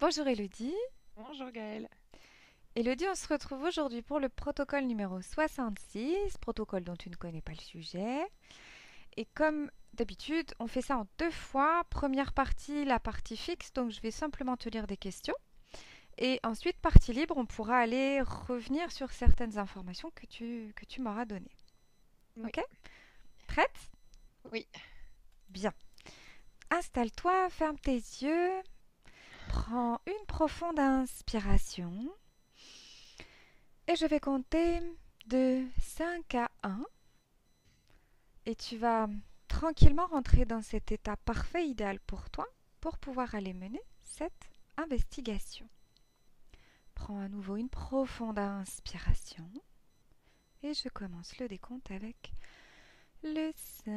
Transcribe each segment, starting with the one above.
Bonjour Elodie. Bonjour Gaëlle. Elodie, on se retrouve aujourd'hui pour le protocole numéro 66, protocole dont tu ne connais pas le sujet. Et comme d'habitude, on fait ça en deux fois. Première partie, la partie fixe, donc je vais simplement te lire des questions. Et ensuite, partie libre, on pourra aller revenir sur certaines informations que tu m'auras données. Oui, Ok? Prête? oui. Bien. Installe-toi, ferme tes yeux, prends une profonde inspiration. Et je vais compter de 5 à 1 et tu vas tranquillement rentrer dans cet état parfait idéal pour toi pour pouvoir aller mener cette investigation. Prends à nouveau une profonde inspiration et je commence le décompte avec le 5.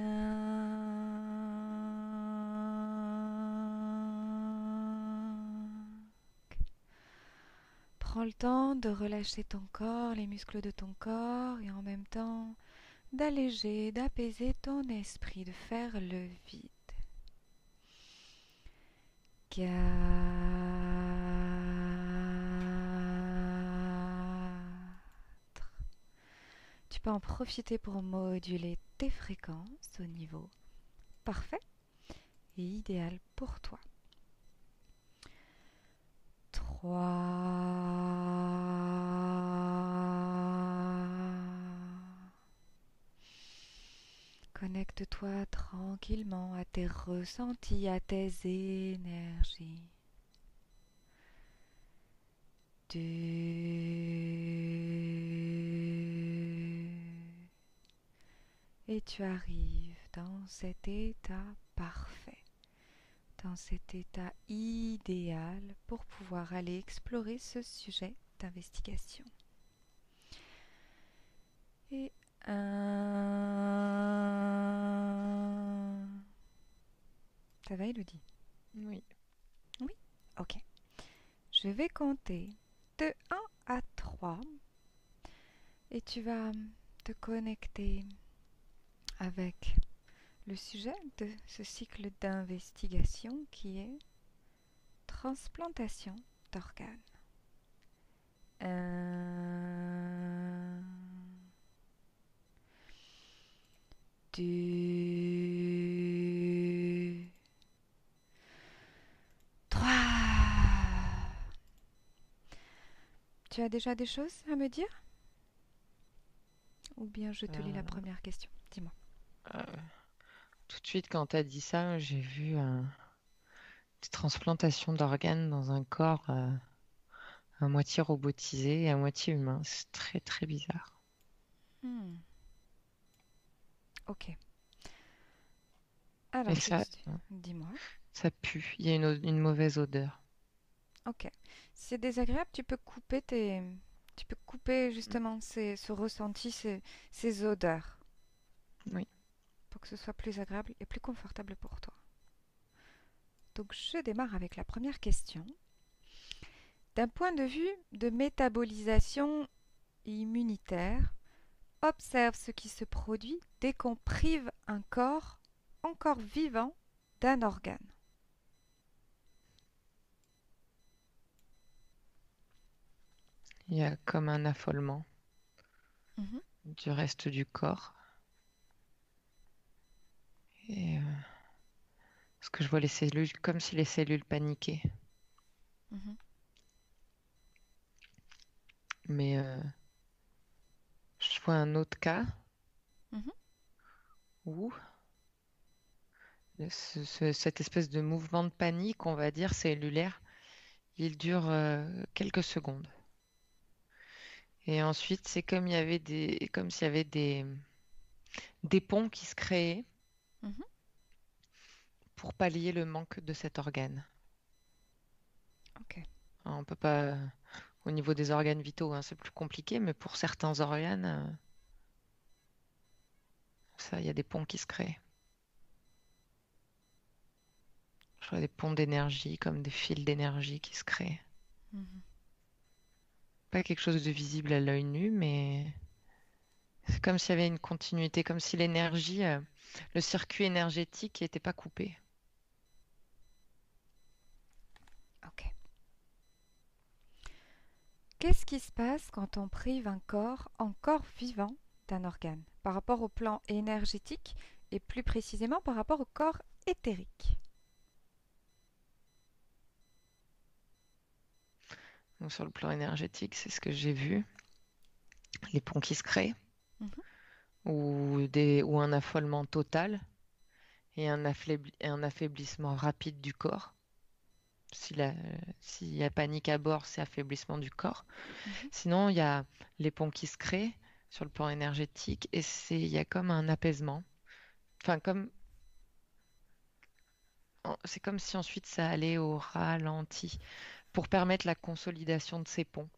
Prends le temps de relâcher ton corps, les muscles de ton corps et en même temps d'alléger, d'apaiser ton esprit, de faire le vide. 4. Tu peux en profiter pour moduler tes fréquences au niveau parfait et idéal pour toi. 3. Connecte-toi tranquillement à tes ressentis, à tes énergies. 2. Et tu arrives dans cet état parfait, dans cet état idéal pour pouvoir aller explorer ce sujet d'investigation. Et 1. Ça va, Elodie? Oui. Oui. Ok. Je vais compter de 1 à 3 et tu vas te connecter avec le sujet de ce cycle d'investigation qui est transplantation d'organes. 1, 2, 3. Tu as déjà des choses à me dire? Ou bien je te lis la Euh, première question. Dis-moi. euh, Tout de suite, quand tu as dit ça, j'ai vu des transplantations d'organes dans un corps à moitié robotisé et à moitié humain. C'est très très bizarre. Hmm, ok. Et Alors, ça, dis-moi. ça pue. Il y a une mauvaise odeur. Ok. Si c'est désagréable, tu peux couper justement ce ressenti, ces odeurs, Oui. pour que ce soit plus agréable et plus confortable pour toi. Donc, je démarre avec la première question. D'un point de vue de métabolisation immunitaire, observe ce qui se produit dès qu'on prive un corps encore vivant d'un organe. Il y a comme un affolement Mhm, du reste du corps. Et parce que je vois les cellules comme si les cellules paniquaient. mhm, Mais je vois un autre cas mhm. où cette espèce de mouvement de panique, on va dire, cellulaire, il dure quelques secondes. Et ensuite, c'est comme comme s'il y avait des ponts qui se créaient Mhm. pour pallier le manque de cet organe. Ok, Alors, on peut pas, au niveau des organes vitaux, hein, c'est plus compliqué, mais pour certains organes, ça, il y a des ponts qui se créent. Je vois des ponts d'énergie, comme des fils d'énergie qui se créent. mhm. Pas quelque chose de visible à l'œil nu, mais c'est comme s'il y avait une continuité, comme si l'énergie, le circuit énergétique n'était pas coupé. Ok. Qu'est-ce qui se passe quand on prive un corps encore vivant d'un organe par rapport au plan énergétique et plus précisément par rapport au corps éthérique? Donc, sur le plan énergétique, c'est ce que j'ai vu. Les ponts qui se créent, Mhm. ou un affolement total et un affaiblissement rapide du corps. Si la- S'il y a panique à bord, c'est affaiblissement du corps. Mhm. Sinon, il y a les ponts qui se créent sur le plan énergétique et il y a comme un apaisement. Enfin, c'est comme si ensuite ça allait au ralenti pour permettre la consolidation de ces ponts.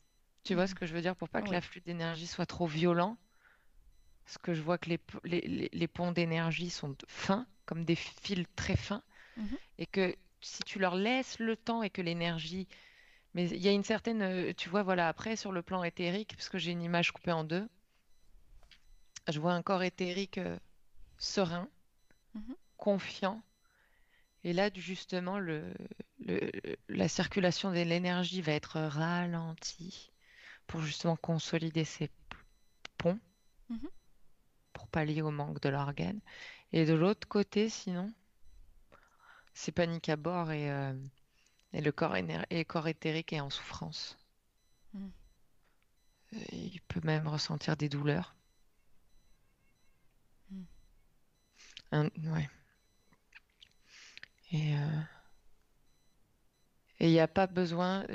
Tu vois ce Mhm. que je veux dire? Pour pas que Oui. l'afflux d'énergie soit trop violent. Parce que je vois que les ponts d'énergie sont fins, comme des fils très fins, Mhm. et que si tu leur laisses le temps et que l'énergie... Mais il y a une certaine... tu vois, voilà, après, sur le plan éthérique, parce que j'ai une image coupée en deux, je vois un corps éthérique serein, Mhm. confiant, et là, justement, le- la circulation de l'énergie va être ralentie pour justement consolider ces ponts, Mhm. pour pallier au manque de l'organe. Et de l'autre côté, sinon, c'est panique à bord et le corps éthérique est en souffrance. Mhm. Et il peut même ressentir des douleurs. Mhm. Ouais. Et il n'y a pas besoin,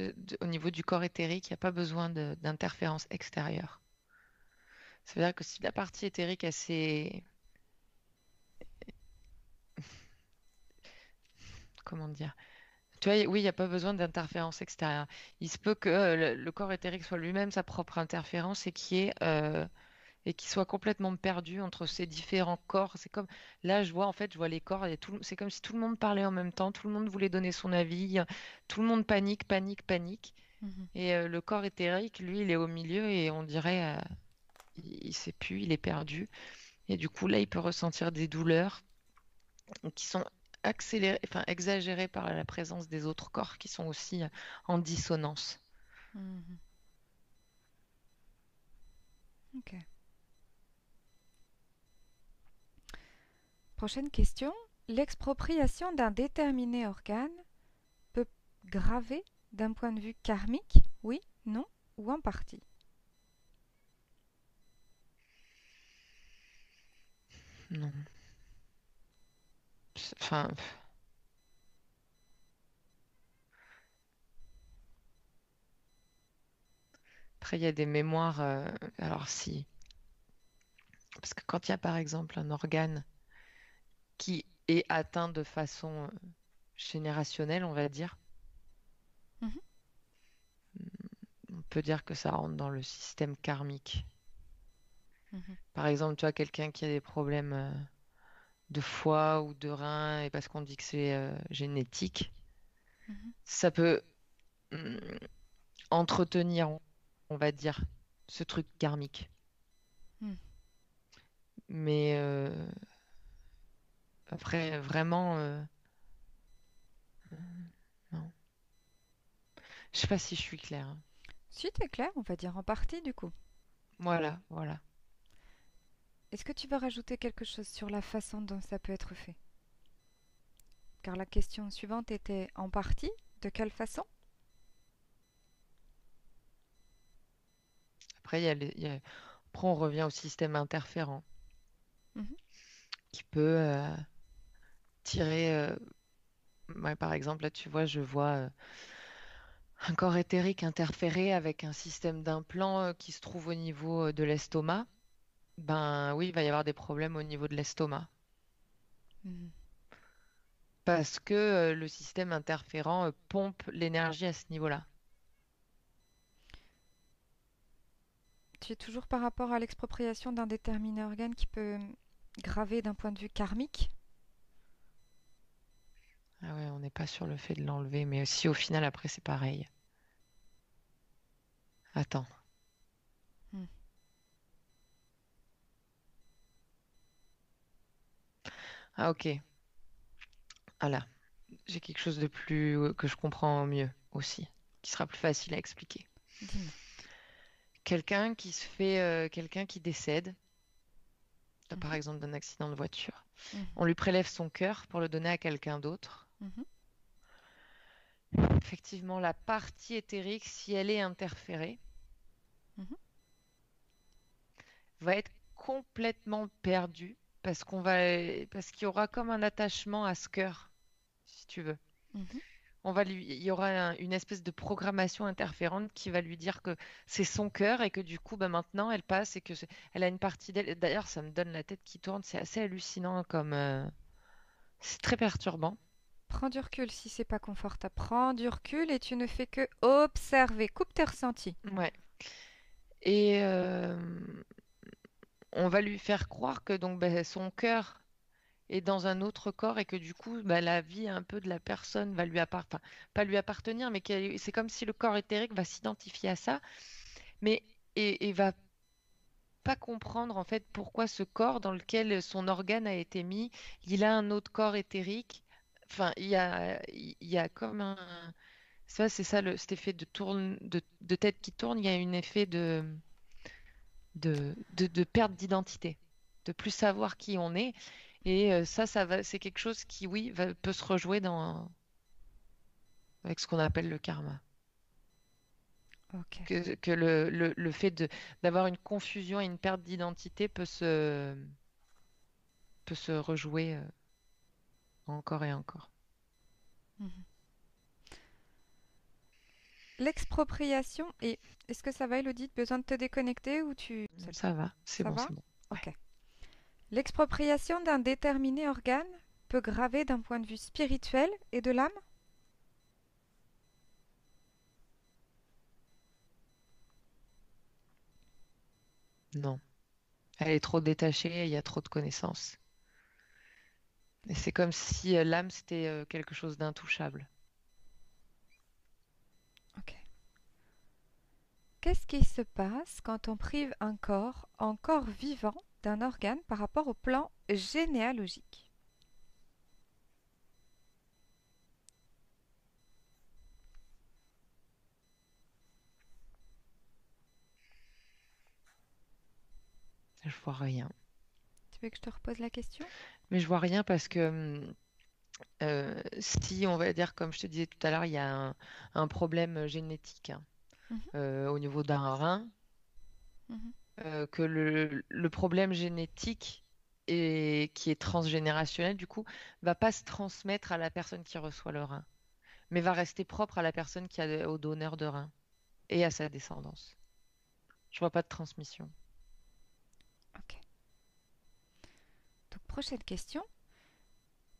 au niveau du corps éthérique, il n'y a pas besoin d'interférence extérieure. Ça veut dire que si la partie éthérique, comment dire? Tu vois, oui, il n'y a pas besoin d'interférence extérieure. Il se peut que le corps éthérique soit lui-même sa propre interférence et qu'il soit complètement perdu entre ces différents corps. C'est comme là, je vois en fait, je vois les corps et c'est comme si tout le monde parlait en même temps, tout le monde voulait donner son avis, tout le monde panique, panique, panique. Mhm. Et le corps éthérique, lui, il est au milieu et on dirait, il sait plus, il est perdu. Et du coup, là, il peut ressentir des douleurs qui sont accélérées, enfin exagérées par la présence des autres corps qui sont aussi en dissonance. Mhm. Ok. Prochaine question. L'expropriation d'un déterminé organe peut graver d'un point de vue karmique? Oui, non ou en partie? Non. Enfin, après, il y a des mémoires. Alors, si. Parce que quand il y a par exemple un organe qui est atteint de façon générationnelle, on va dire, Mhm. on peut dire que ça rentre dans le système karmique. Mhm. Par exemple, tu as quelqu'un qui a des problèmes de foie ou de rein, et parce qu'on dit que c'est génétique, Mhm. ça peut hum, entretenir, on va dire, ce truc karmique. Mhm. Mais après, vraiment, non. Je sais pas si je suis claire, hein. Si t'es clair, on va dire en partie du coup. Voilà, voilà. Est-ce que tu veux rajouter quelque chose sur la façon dont ça peut être fait? Car la question suivante était en partie, de quelle façon? Après, après, on revient au système interférent Mhm. qui peut tirer. Ouais, par exemple, là, tu vois, je vois un corps éthérique interféré avec un système d'implant qui se trouve au niveau de l'estomac. Ben oui, il va y avoir des problèmes au niveau de l'estomac. Mhm. Parce que le système interférent pompe l'énergie à ce niveau-là. Tu es toujours par rapport à l'expropriation d'un déterminé organe qui peut graver d'un point de vue karmique? Ah ouais, on n'est pas sur le fait de l'enlever, mais si au final, après, c'est pareil. Attends. Mhm. Ah ok. Ah là, j'ai quelque chose de plus que je comprends mieux aussi, qui sera plus facile à expliquer. Dis-moi. quelqu'un qui décède, par Mhm, exemple d'un accident de voiture. mhm, On lui prélève son cœur pour le donner à quelqu'un d'autre. mhm, Effectivement, la partie éthérique, si elle est interférée, mhm. va être complètement perdue parce qu'il y aura comme un attachement à ce cœur, si tu veux. Mhm. Il y aura une espèce de programmation interférente qui va lui dire que c'est son cœur et que du coup, bah, maintenant, elle passe et elle a une partie d'elle. D'ailleurs, ça me donne la tête qui tourne. C'est assez hallucinant c'est très perturbant. Prends du recul si c'est pas confortable. Prends du recul et tu ne fais que observer. Coupe tes ressentis. Ouais. Et on va lui faire croire que donc bah, son cœur est dans un autre corps et que du coup, bah, la vie un peu de la personne va enfin, pas lui appartenir, mais c'est comme si le corps éthérique va s'identifier à ça, mais et va pas comprendre en fait pourquoi ce corps dans lequel son organe a été mis, il a un autre corps éthérique. Enfin, il y a comme un... Ça, c'est ça, cet effet de tête qui tourne, il y a un effet de perte d'identité, de plus savoir qui on est. Et c'est quelque chose qui, oui, peut se rejouer avec ce qu'on appelle le karma. Ok. Que le fait d'avoir une confusion et une perte d'identité peut se rejouer encore et encore. Mhm. L'expropriation et est-ce que ça va, Elodie? Besoin de te déconnecter ou tu... Ça va, Ça va? c'est bon. Ouais. Ok. L'expropriation d'un déterminé organe peut graver d'un point de vue spirituel et de l'âme? Non, elle est trop détachée, et il y a trop de connaissances. Et c'est comme si l'âme, c'était quelque chose d'intouchable. Ok. Qu'est-ce qui se passe quand on prive un corps encore vivant d'un organe par rapport au plan généalogique? Je vois rien. Tu veux que je te repose la question? Mais je vois rien parce que si, on va dire, comme je te disais tout à l'heure, il y a un problème génétique hein, Mhm, au niveau d'un rein, mhm. que le problème génétique qui est transgénérationnel, du coup, va pas se transmettre à la personne qui reçoit le rein, mais va rester propre à la personne au donneur de rein et à sa descendance. Je vois pas de transmission. Ok. Donc, prochaine question.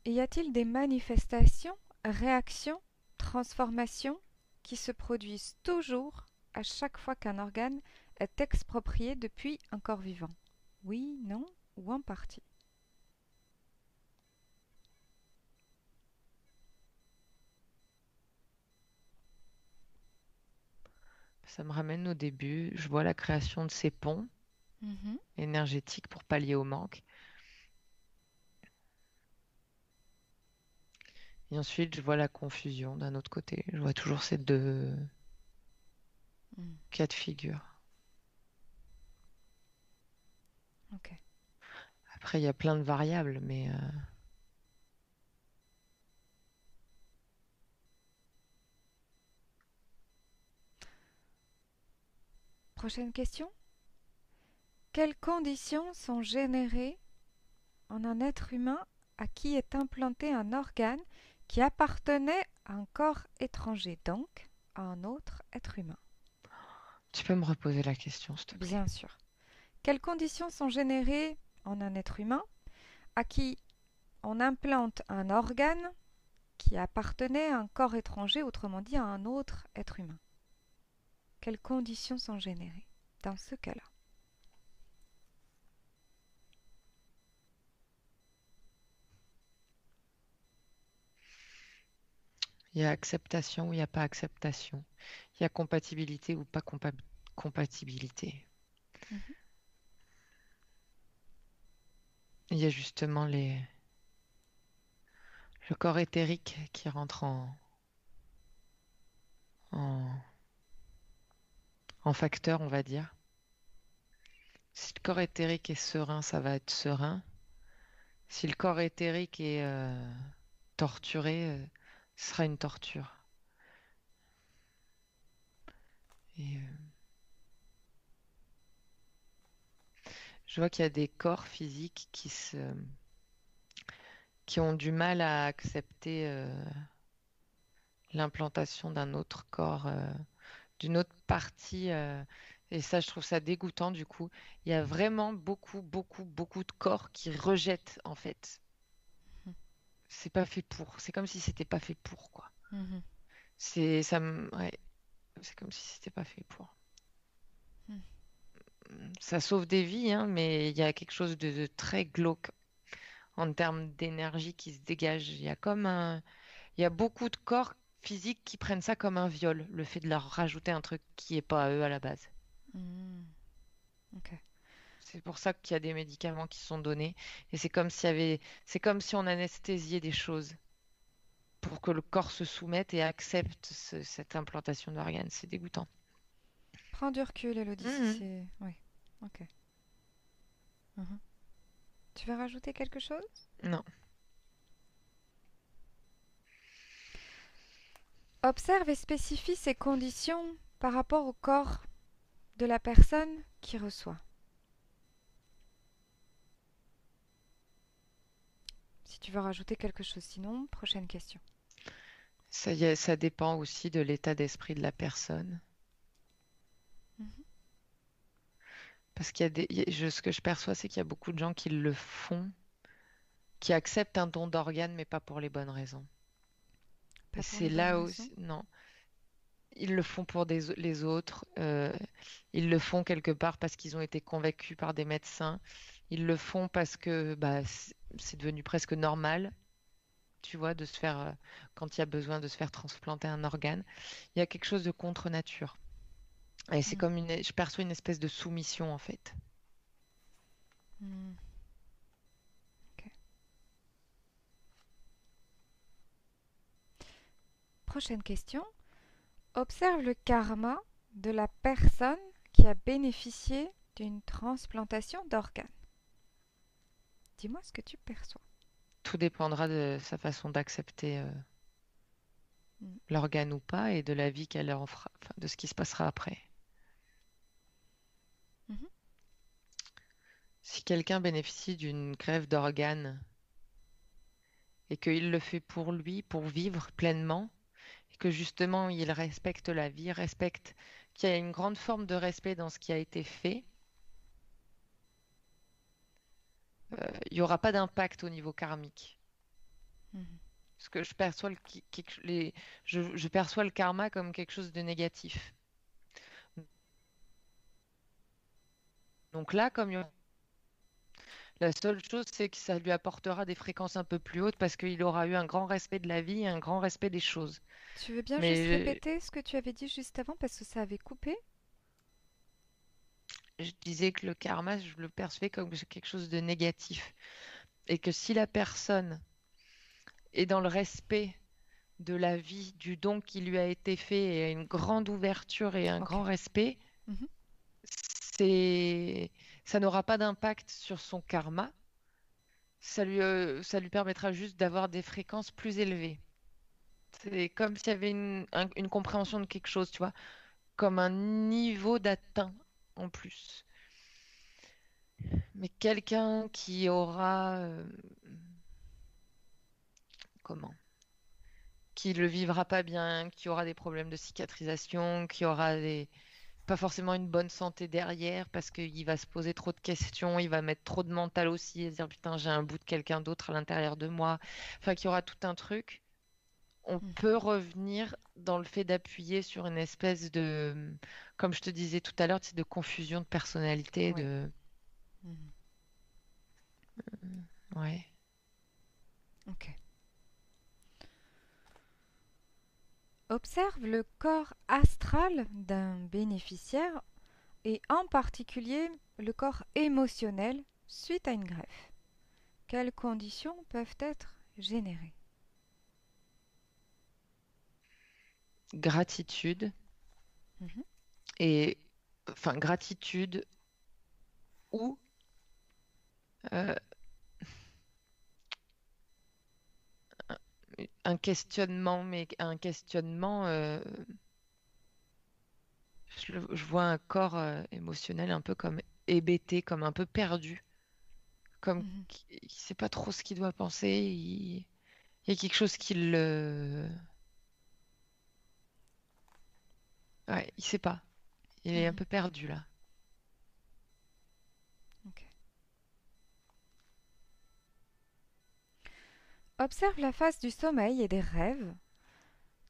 Y a-t-il des manifestations, réactions, transformations qui se produisent toujours à chaque fois qu'un organe est exproprié depuis un corps vivant? Oui, non ou en partie? Ça me ramène au début. Je vois la création de ces ponts Mhm. énergétiques pour pallier au manque. Et ensuite, je vois la confusion d'un autre côté. Je vois toujours ces deux Mm. cas de figure. Ok. Après, il y a plein de variables, mais Prochaine question. Quelles conditions sont générées en un être humain à qui est implanté un organe qui appartenait à un corps étranger, donc à un autre être humain? tu peux me reposer la question, s'il te plaît. Bien sûr. Quelles conditions sont générées en un être humain à qui on implante un organe qui appartenait à un corps étranger, autrement dit à un autre être humain? Quelles conditions sont générées dans ce cas-là? Il y a acceptation ou il n'y a pas acceptation. Il y a compatibilité ou pas compatibilité. Mhm. Il y a justement le corps éthérique qui rentre en, en facteur, on va dire. Si le corps éthérique est serein, ça va être serein. Si le corps éthérique est torturé, ce sera une torture. Et je vois qu'il y a des corps physiques qui ont du mal à accepter l'implantation d'un autre corps, d'une autre partie. Et ça, je trouve ça dégoûtant du coup. Il y a vraiment beaucoup, beaucoup, beaucoup de corps qui rejettent en fait. C'est pas fait pour. C'est comme si c'était pas fait pour quoi. Mhm. Ouais, c'est comme si c'était pas fait pour. Mhm. Ça sauve des vies, hein, mais il y a quelque chose de très glauque en termes d'énergie qui se dégage. Il y a beaucoup de corps physiques qui prennent ça comme un viol, le fait de leur rajouter un truc qui est pas à eux à la base. Mhm. Ok. C'est pour ça qu'il y a des médicaments qui sont donnés. Et c'est comme si on anesthésiait des choses pour que le corps se soumette et accepte cette implantation d'organes. C'est dégoûtant. Prends du recul, Elodie, si Mhm. c'est... Oui. Ok. Mhm. Tu veux rajouter quelque chose? Non. Observe et spécifie ces conditions par rapport au corps de la personne qui reçoit. Si tu veux rajouter quelque chose, sinon, prochaine question. Ça dépend aussi de l'état d'esprit de la personne. Mhm. Parce qu'il y a ce que je perçois, c'est qu'il y a beaucoup de gens qui le font, qui acceptent un don d'organes, mais pas pour les bonnes raisons. Et Pas pour c'est les bonnes là raisons. aussi, non, ils le font pour les autres, ils le font quelque part parce qu'ils ont été convaincus par des médecins, ils le font parce que bah, c'est devenu presque normal, tu vois, quand il y a besoin de se faire transplanter un organe. Il y a quelque chose de contre nature. Et c'est Mm. comme je perçois une espèce de soumission en fait. Mm. Ok. Prochaine question. Observe le karma de la personne qui a bénéficié d'une transplantation d'organes. Dis-moi ce que tu perçois. Tout dépendra de sa façon d'accepter Mm. l'organe ou pas et de la vie qu'elle en fera, enfin, de ce qui se passera après. Mhm. Si quelqu'un bénéficie d'une greffe d'organes et qu'il le fait pour lui, pour vivre pleinement, et que justement il respecte la vie, qu'il y a une grande forme de respect dans ce qui a été fait, il n'y aura pas d'impact au niveau karmique. Mhm. Parce que je perçois le karma comme quelque chose de négatif. Donc là, la seule chose, c'est que ça lui apportera des fréquences un peu plus hautes parce qu'il aura eu un grand respect de la vie et un grand respect des choses. Tu veux bien juste Mais répéter ce que tu avais dit juste avant parce que ça avait coupé? je disais que le karma, je le percevais comme quelque chose de négatif. Et que si la personne est dans le respect de la vie, du don qui lui a été fait, et a une grande ouverture et un Ok. grand respect, Mhm. c'est, ça n'aura pas d'impact sur son karma. Ça lui permettra juste d'avoir des fréquences plus élevées. C'est comme s'il y avait une compréhension de quelque chose, tu vois, comme un niveau d'atteint en plus. Mais quelqu'un qui aura, comment? Qui le vivra pas bien, qui aura des problèmes de cicatrisation, pas forcément une bonne santé derrière parce qu'il va se poser trop de questions, il va mettre trop de mental aussi et se dire putain j'ai un bout de quelqu'un d'autre à l'intérieur de moi. Enfin, qu'il y aura tout un truc. On Mhm. peut revenir dans le fait d'appuyer sur une espèce de, comme je te disais tout à l'heure, de confusion de personnalité, Oui. Mhm. ouais. Ok. Observe le corps astral d'un bénéficiaire et en particulier le corps émotionnel suite à une greffe. Quelles conditions peuvent être générées? Gratitude Mhm. et, enfin, gratitude ou euh, un questionnement, mais un questionnement, je vois un corps émotionnel un peu comme hébété, comme un peu perdu, comme Mhm. qui ne sait pas trop ce qu'il doit penser. Il y a quelque chose qui le... Ouais, il sait pas. Il est un Mhm. peu perdu là. Ok. Observe la phase du sommeil et des rêves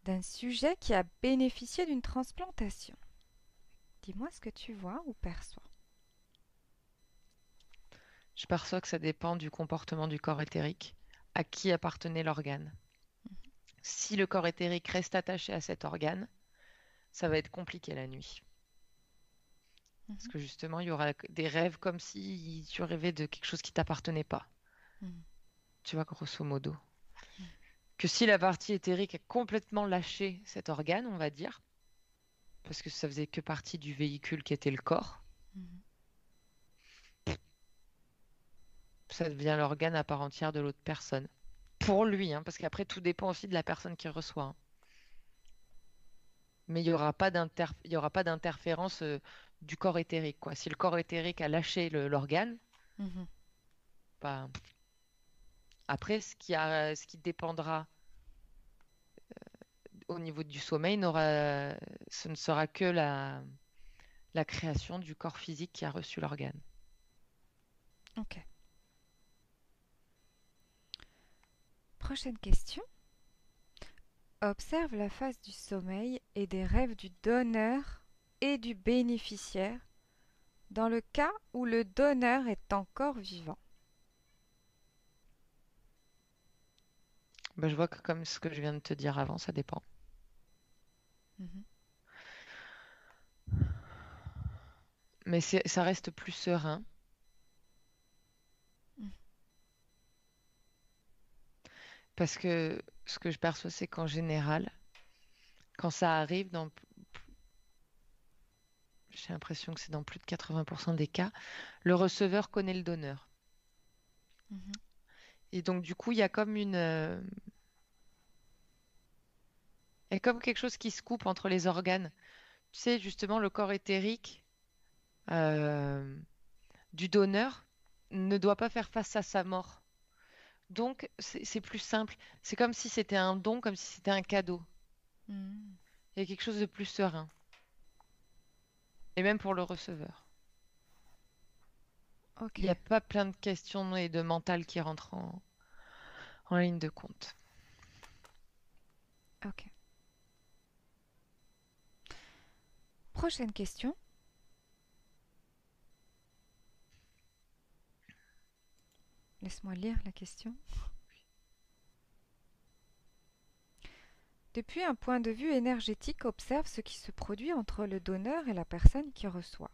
d'un sujet qui a bénéficié d'une transplantation. Dis-moi ce que tu vois ou perçois. Je perçois que ça dépend du comportement du corps éthérique, à qui appartenait l'organe. Si le corps éthérique reste attaché à cet organe, ça va être compliqué la nuit. Parce Mhm. que justement, il y aura des rêves comme si tu rêvais de quelque chose qui t'appartenait pas. Mhm. Tu vois, grosso modo. Mhm. Que si la partie éthérique a complètement lâché cet organe, on va dire, parce que ça faisait que partie du véhicule qui était le corps, Mhm. ça devient l'organe à part entière de l'autre personne. Pour lui, hein, parce qu'après, tout dépend aussi de la personne qui reçoit, hein. Mais il y aura pas d'interférence du corps éthérique, quoi. Si le corps éthérique a lâché l'organe, Mhm. bah, après, ce qui dépendra au niveau du sommeil, ce ne sera que la création du corps physique qui a reçu l'organe. Ok. Prochaine question. Observe la phase du sommeil et des rêves du donneur et du bénéficiaire dans le cas où le donneur est encore vivant. Bah, je vois que comme ce que je viens de te dire avant, ça dépend. Mhm. Mais ça reste plus serein Mhm. parce que ce que je perçois, c'est qu'en général, quand ça arrive, j'ai l'impression que c'est dans plus de 80% des cas, le receveur connaît le donneur. Mhm. Et donc, du coup, il y a comme quelque chose qui se coupe entre les organes. Tu sais, justement, le corps éthérique euh, du donneur ne doit pas faire face à sa mort. Donc, c'est plus simple. C'est comme si c'était un don, comme si c'était un cadeau. Mhm. Il y a quelque chose de plus serein. Et même pour le receveur. Ok, Il n'y a pas plein de questions et de mental qui rentrent en ligne de compte. ok. Prochaine question. Laisse-moi lire la question. Depuis un point de vue énergétique, observe ce qui se produit entre le donneur et la personne qui reçoit.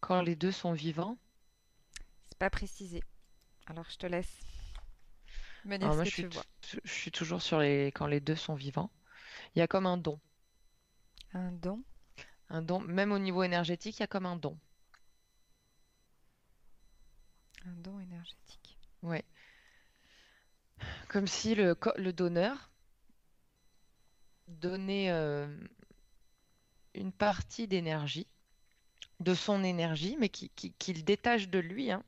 Quand les deux sont vivants, C'est pas précisé. Alors je te laisse me dire alors ce moi que tu vois. je suis toujours sur quand les deux sont vivants, il y a comme un don. Un don. Un don, même au niveau énergétique, il y a comme un don. Un don énergétique. Ouais. Comme si le donneur donnait une partie d'énergie, de son énergie, mais qu'il détache de lui, hein.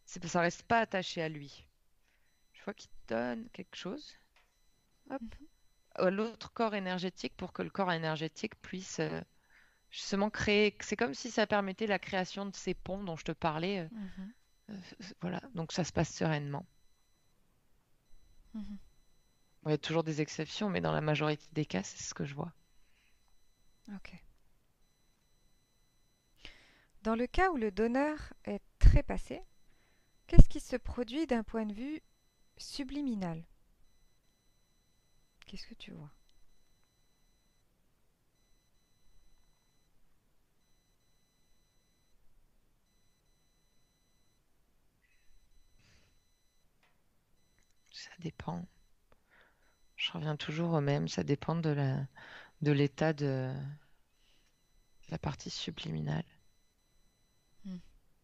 Ça reste pas attaché à lui. Je vois qu'il donne quelque chose, hop, Mhm. à l'autre corps énergétique pour que le corps énergétique puisse justement créer. C'est comme si ça permettait la création de ces ponts dont je te parlais. Mhm. Voilà, donc ça se passe sereinement. Mhm. Bon, il y a toujours des exceptions, mais dans la majorité des cas, c'est ce que je vois. Ok. Dans le cas où le donneur est trépassé, qu'est-ce qui se produit d'un point de vue subliminal? Qu'est-ce que tu vois? Ça dépend. Je reviens toujours au même. Ça dépend de l'état de. la partie subliminale. Hmm.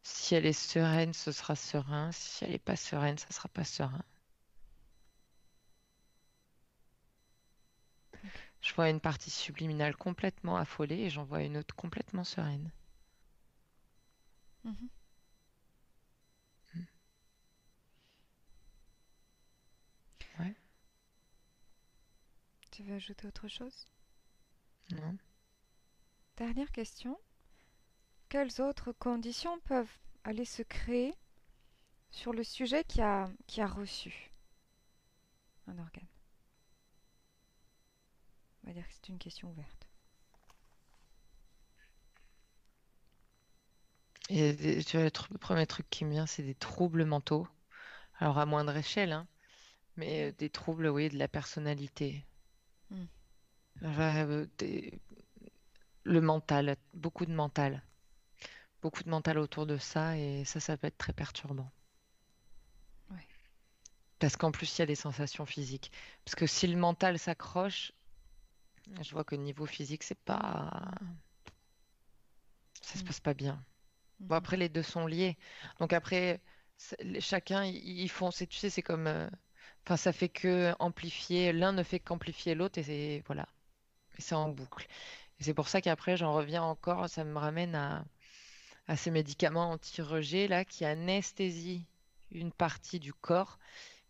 Si elle est sereine, ce sera serein. Si elle n'est pas sereine, ça sera pas serein. Ok. Je vois une partie subliminale complètement affolée et j'en vois une autre complètement sereine. Mhm. Hmm. Ouais, Tu veux ajouter autre chose? non. Dernière question. Quelles autres conditions peuvent aller se créer sur le sujet qui a reçu un organe? On va dire que c'est une question ouverte. Et tu vois, le premier truc qui me vient, c'est des troubles mentaux. Alors à moindre échelle, hein, mais des troubles, oui, de la personnalité. Hmm. Le mental, beaucoup de mental. Beaucoup de mental autour de ça et ça peut être très perturbant. Ouais. Parce qu'en plus, il y a des sensations physiques. Parce que si le mental s'accroche, je vois que niveau physique, c'est pas, ça se Hmm. passe pas bien. Bon, Mhm. après, les deux sont liés. Donc après, chacun, ils font, tu sais, c'est comme, enfin, ça fait que amplifier, l'un ne fait qu'amplifier l'autre et c'est, voilà, et c'est en boucle. Et c'est pour ça qu'après, j'en reviens encore, ça me ramène à ces médicaments anti-rejet là qui anesthésient une partie du corps.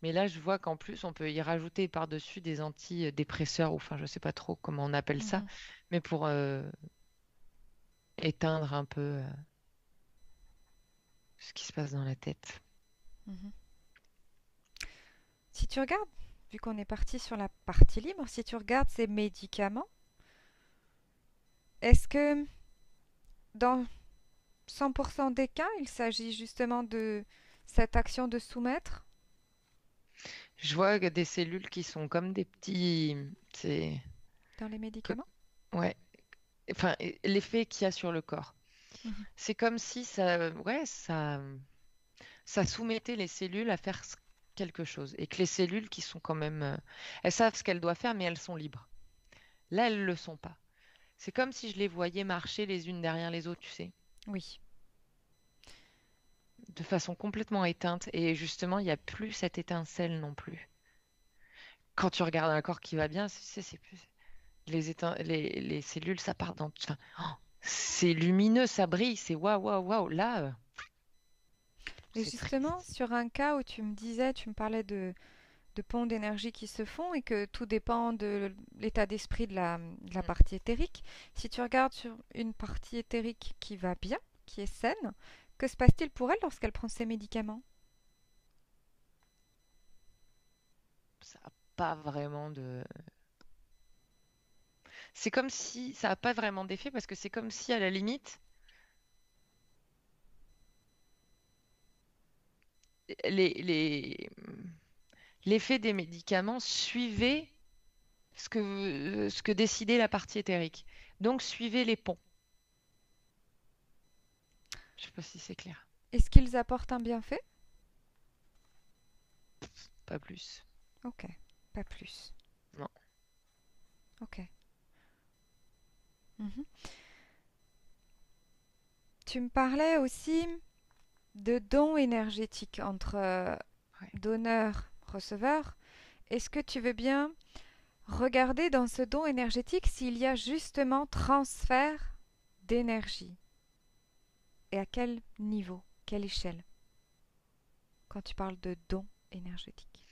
Mais là, je vois qu'en plus, on peut y rajouter par-dessus des antidépresseurs, ou enfin, je sais pas trop comment on appelle ça, Mhm. mais pour éteindre un peu ce qui se passe dans la tête. Mhm. Si tu regardes, vu qu'on est parti sur la partie libre, si tu regardes ces médicaments, est-ce que dans 100% des cas, il s'agit justement de cette action de soumettre Je vois que des cellules qui sont comme des petits, c'est dans les que- médicaments? ouais, enfin, l'effet qu'il y a sur le corps. Mhm. C'est comme si ça, ouais, ça soumettait les cellules à faire quelque chose et que les cellules qui sont quand même, elles savent ce qu'elles doivent faire, mais elles sont libres. Là, elles le sont pas. C'est comme si je les voyais marcher les unes derrière les autres, tu sais, Oui. de façon complètement éteinte. Et justement, il n'y a plus cette étincelle non plus. Quand tu regardes un corps qui va bien, c'est plus les cellules, ça part dans. Enfin, oh, c'est lumineux, ça brille, c'est waouh, waouh, waouh. Là, Et c'est justement, triste. sur un cas où tu me disais, tu me parlais de ponts d'énergie qui se font et que tout dépend de l'état d'esprit de la Mm. partie éthérique, si tu regardes sur une partie éthérique qui va bien, qui est saine, que se passe-t-il pour elle lorsqu'elle prend ses médicaments? Ça n'a pas vraiment de. C'est comme si ça n'a pas vraiment d'effet parce que c'est comme si, à la limite, les, l'effet des médicaments suivait ce que décidait la partie éthérique. Donc, suivez les ponts. Je sais pas si c'est clair. Est-ce qu'ils apportent un bienfait? Pas plus. Ok, pas plus. Non. Ok. Mhm. Tu me parlais aussi de dons énergétiques entre Ouais. donneur, receveur. Est-ce que tu veux bien regarder dans ce don énergétique s'il y a justement transfert d'énergie et à quel niveau, quelle échelle quand tu parles de don énergétique?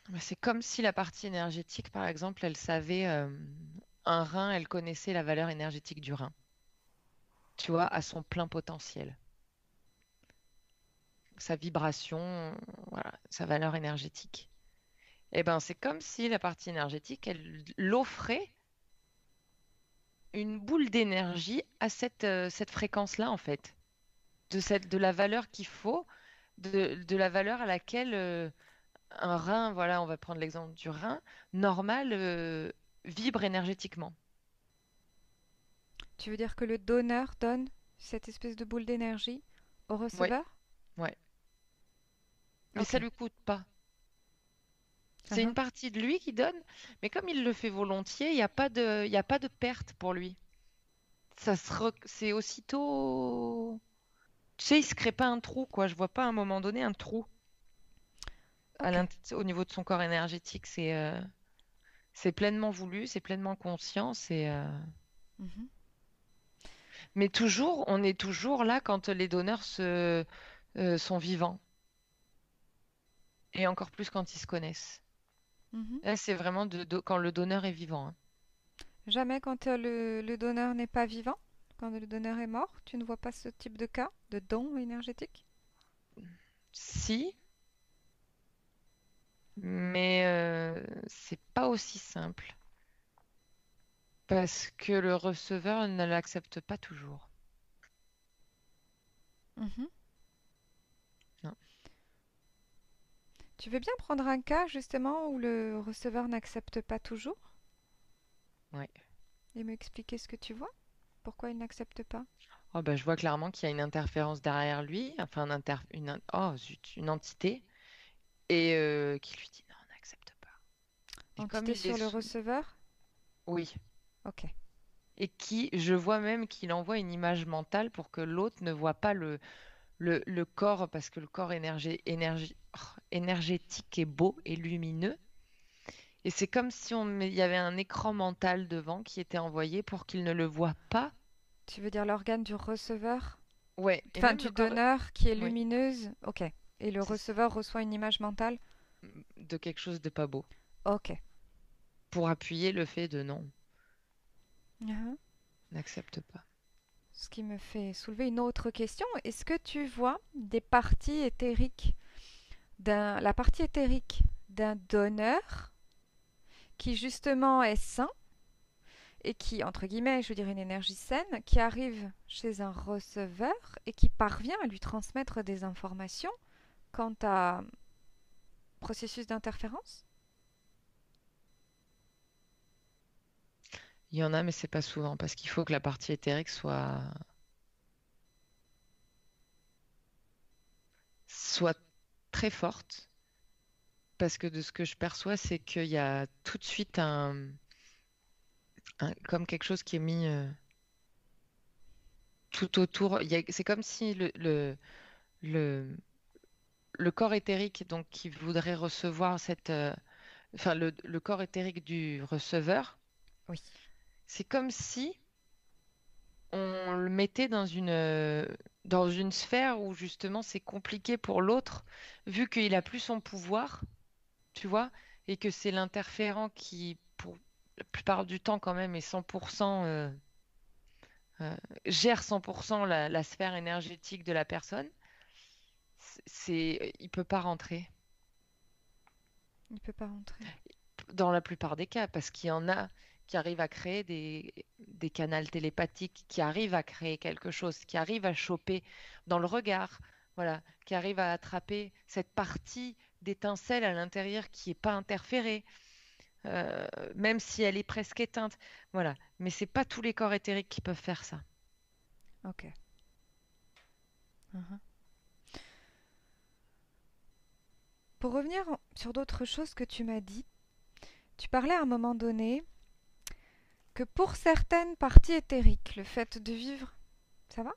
Bah, c'est comme si la partie énergétique, par exemple, elle savait un rein, elle connaissait la valeur énergétique du rein. Tu vois, à son plein potentiel. Sa vibration, voilà, sa valeur énergétique. Eh ben, c'est comme si la partie énergétique, elle l'offrait une boule d'énergie à cette fréquence-là, en fait. De la valeur qu'il faut, de la valeur à laquelle un rein, voilà, on va prendre l'exemple du rein, normal, vibre énergétiquement. Tu veux dire que le donneur donne cette espèce de boule d'énergie au Ouais, receveur? ouais. Mais Ok. ça lui coûte pas. C'est une Uhum. partie de lui qui donne, mais comme il le fait volontiers, il y a pas de perte pour lui. c'est aussitôt. Tu sais, il se crée pas un trou, quoi. Je vois pas à un moment donné un trou Ok. au niveau de son corps énergétique. C'est pleinement voulu, c'est pleinement conscient, Mhm. mais toujours, on est toujours là quand les donneurs sont vivants. Et encore plus quand ils se connaissent. Mhm. Là, c'est vraiment quand le donneur est vivant, hein. Jamais quand le donneur n'est pas vivant, quand le donneur est mort, tu ne vois pas ce type de cas de don énergétique? Si, mais c'est pas aussi simple. Parce que le receveur ne l'accepte pas toujours. Mhm. Non. Tu veux bien prendre un cas justement où le receveur n'accepte pas toujours Ouais. et me expliquer ce que tu vois? Pourquoi il n'accepte pas? Oh, bah, je vois clairement qu'il y a une interférence derrière lui, enfin oh, zut, une entité, et qui lui dit non, on n'accepte pas. Et comme Entité il est sur le receveur? oui, Ok. et je vois même qu'il envoie une image mentale pour que l'autre ne voit pas le corps, parce que le corps énergétique est beau et lumineux. Et c'est comme si il y avait un écran mental devant qui était envoyé pour qu'il ne le voie pas. Tu veux dire l'organe du receveur? Ouais, et Enfin, même du le corps, donneur qui est oui, lumineuse? Ok. Et le c'est ça, receveur reçoit une image mentale? de quelque chose de pas beau, Ok. pour appuyer le fait de non, Mhm. n'accepte pas. Ce qui me fait soulever une autre question. Est-ce que tu vois des parties éthériques la partie éthérique d'un donneur qui justement est sain et qui, entre guillemets, je veux dire une énergie saine, qui arrive chez un receveur et qui parvient à lui transmettre des informations quant à processus d'interférence? Il y en a, mais c'est pas souvent, parce qu'il faut que la partie éthérique soit très forte, parce que de ce que je perçois, c'est qu'il y a tout de suite comme quelque chose qui est mis tout autour. C'est comme si le, le corps éthérique, donc qui voudrait recevoir enfin le corps éthérique du receveur, Oui. c'est comme si on le mettait dans une sphère où justement c'est compliqué pour l'autre, vu qu'il a plus son pouvoir, tu vois, et que c'est l'interférent qui, pour la plupart du temps quand même, est 100%, euh, gère 100% la sphère énergétique de la personne. Il peut pas rentrer Il ne peut pas rentrer. dans la plupart des cas, parce qu'il y en a qui arrivent à créer des canaux télépathiques, qui arrivent à créer quelque chose, qui arrivent à choper dans le regard, voilà, qui arrivent à attraper cette partie d'étincelle à l'intérieur qui n'est pas interférée, euh, même si elle est presque éteinte. Voilà. Mais c'est pas tous les corps éthériques qui peuvent faire ça. Ok. Mhm. Pour revenir sur d'autres choses que tu m'as dit, tu parlais à un moment donné que pour certaines parties éthériques, le fait de vivre... Ça va?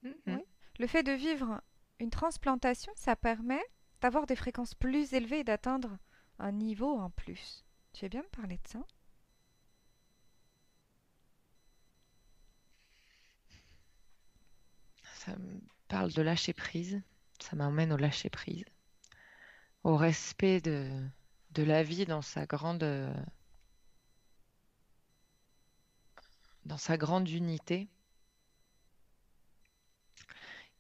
Mhm. Oui. Le fait de vivre une transplantation, ça permet d'avoir des fréquences plus élevées et d'atteindre un niveau en plus. Tu veux bien me parler de ça? Ça me parle de lâcher prise. Ça m'emmène au lâcher prise, au respect de la vie dans sa grande unité.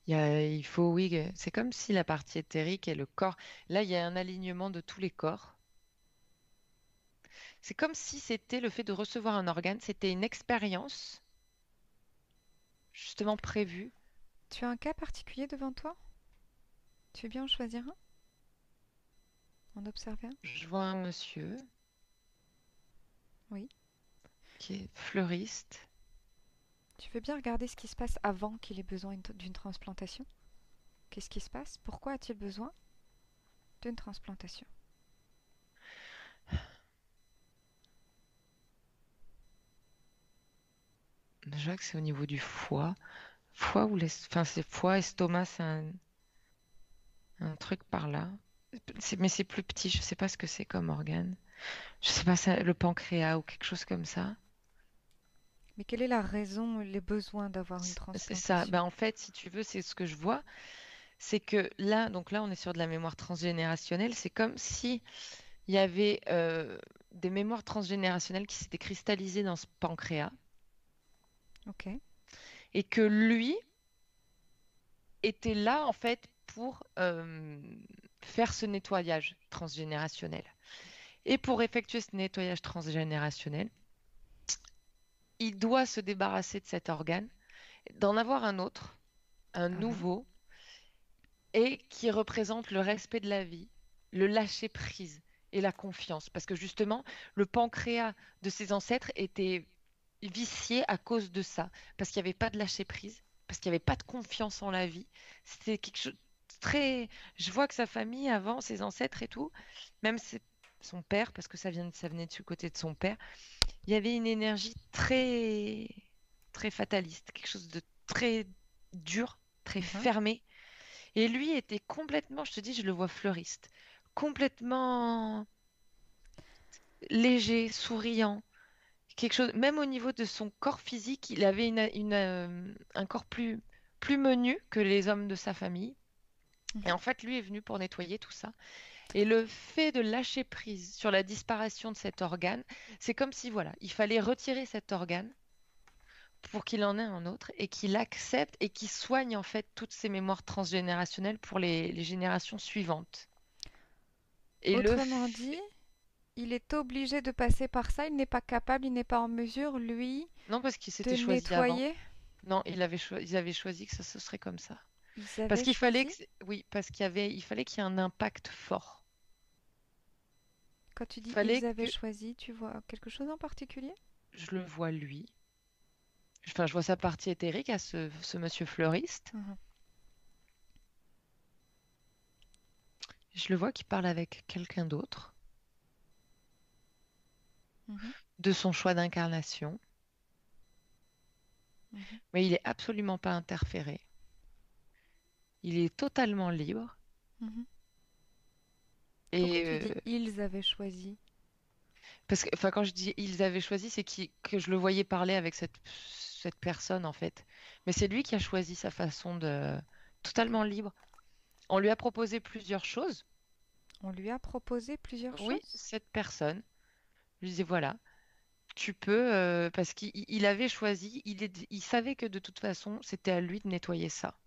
Il faut, oui, c'est comme si la partie éthérique et le corps, là, il y a un alignement de tous les corps. C'est comme si c'était le fait de recevoir un organe, c'était une expérience justement prévue. Tu as un cas particulier devant toi? Tu veux bien en choisir un? En observer un? Je vois un monsieur Oui. qui est fleuriste. Tu veux bien regarder ce qui se passe avant qu'il ait besoin d'une transplantation? Qu'est-ce qui se passe? Pourquoi a-t-il besoin d'une transplantation? Je vois que c'est au niveau du foie. Foie ou enfin, c'est foie, estomac, c'est un truc par là. Mais c'est plus petit, je sais pas ce que c'est comme organe. Je sais pas, le pancréas ou quelque chose comme ça. Mais quelle est la raison, les besoins d'avoir une C'est ça. transplantation? Ben, en fait, si tu veux, c'est ce que je vois. C'est que là, donc là, on est sur de la mémoire transgénérationnelle. C'est comme si il y avait des mémoires transgénérationnelles qui s'étaient cristallisées dans ce pancréas Ok. et que lui était là, en fait, pour faire ce nettoyage transgénérationnel. Et pour effectuer ce nettoyage transgénérationnel, il doit se débarrasser de cet organe, d'en avoir un autre, un Ah ah. nouveau, et qui représente le respect de la vie, le lâcher-prise et la confiance. Parce que justement, le pancréas de ses ancêtres était vicié à cause de ça, parce qu'il n'y avait pas de lâcher-prise, parce qu'il n'y avait pas de confiance en la vie. C'était quelque chose de très... Je vois que sa famille, avant, ses ancêtres et tout, même son père, parce que ça venait du côté de son père, il y avait une énergie très, très fataliste, quelque chose de très dur, très Mhm. fermé. Et lui était complètement, je te dis, je le vois fleuriste, complètement léger, souriant, quelque chose, même au niveau de son corps physique, il avait un corps plus menu que les hommes de sa famille. Et Mhm. en fait, lui est venu pour nettoyer tout ça. Et le fait de lâcher prise sur la disparition de cet organe, c'est comme si, voilà, il fallait retirer cet organe pour qu'il en ait un autre et qu'il accepte et qu'il soigne en fait toutes ces mémoires transgénérationnelles pour les générations suivantes. Et Autrement dit, il est obligé de passer par ça. Il n'est pas capable, il n'est pas en mesure, lui, non, parce qu'il de s'était choisi avant. nettoyer. Non, ils avaient choisi que ça ce serait comme ça. Ils Parce avaient qu'il fallait choisi. oui, parce il fallait qu'il y ait un impact fort. Quand tu Il dis fallait ils avaient que choisi, tu vois quelque chose en particulier? je le vois lui. Enfin, je vois sa partie éthérique à ce monsieur fleuriste. Mhm. Je le vois qui parle avec quelqu'un d'autre, Mhm. de son choix d'incarnation, Mhm. mais il est absolument pas interféré. Il est totalement libre. Mhm. Pourquoi Et tu dis ils avaient choisi? parce que, enfin, quand je dis ils avaient choisi, c'est que je le voyais parler avec cette personne en fait. Mais c'est lui qui a choisi sa façon de Ok. totalement libre. On lui a proposé plusieurs choses. On lui a proposé plusieurs Oui, choses? cette personne. Je lui disais voilà, tu peux parce qu'il avait choisi, il savait que de toute façon c'était à lui de nettoyer ça.